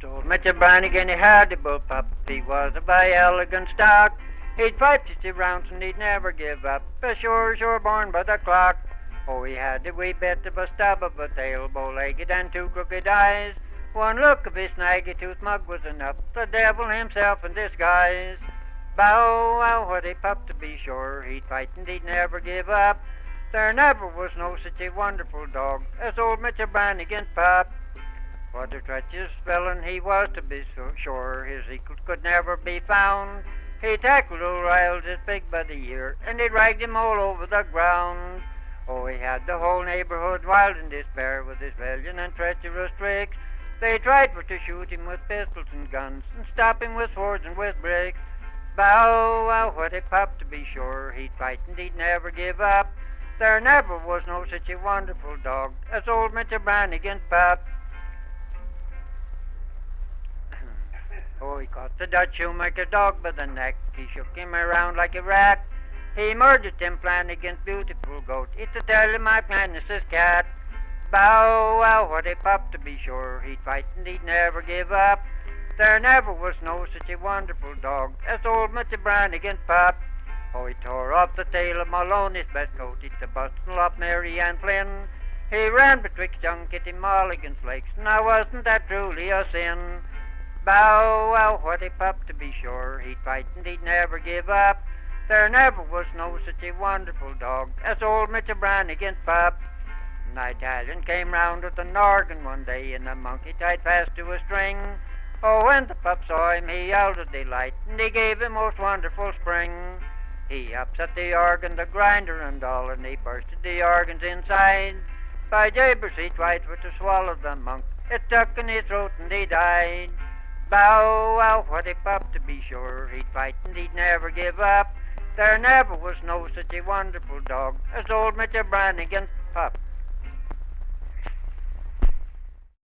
was old Mr. Brannigan, he had a bullpup. He was a very elegant stock. He'd fight 50 rounds and he'd never give up. A sure born by the clock. Oh, he had a wee bit of a stub of a tail, bow-legged and two crooked eyes. One look of his snaggy tooth mug was enough, the devil himself in disguise. Bow wow, what a pup to be sure, he'd fight and he'd never give up. There never was no such a wonderful dog as old Mr. Brannigan's pup. What a treacherous villain he was to be so sure, his equal could never be found. He tackled old Riles as big by the ear, and he dragged him all over the ground. Oh, he had the whole neighborhood wild in despair with his villain and treacherous tricks. They tried for to shoot him with pistols and guns, and stop him with swords and with bricks. Bow wow, what a pup to be sure, he'd fight and he'd never give up. There never was no such a wonderful dog as old Mr. Brannigan's pup. Oh, he caught the Dutch shoemaker's dog by the neck. He shook him around like a rat. He murdered Tim Flanagan's beautiful goat. It's a tell of my Manus's cat. Bow wow, what a pup to be sure, he'd fight and he'd never give up. There never was no such a wonderful dog as old Mr. Brannigan's pup. Oh, he tore off the tail of Maloney's best coat. It's a bustin' up Mary Ann Flynn. He ran betwixt young Kitty Mulligan's legs. Now wasn't that truly a sin? Bow wow, what a pup to be sure, he'd fight and he'd never give up. There never was no such a wonderful dog as old Mr. Brannigan's pup. An Italian came round with an organ one day, and a monkey tied fast to a string. Oh, when the pup saw him, he yelled with delight, and he gave him most wonderful spring. He upset the organ, the grinder and all, and he bursted the organs inside. By Jabers, he tried for to swallow the monk. It stuck in his throat and he died. Bow wow, what a pup to be sure, he'd fight and he'd never give up. There never was no such a wonderful dog as old Mr. Brannigan's pup.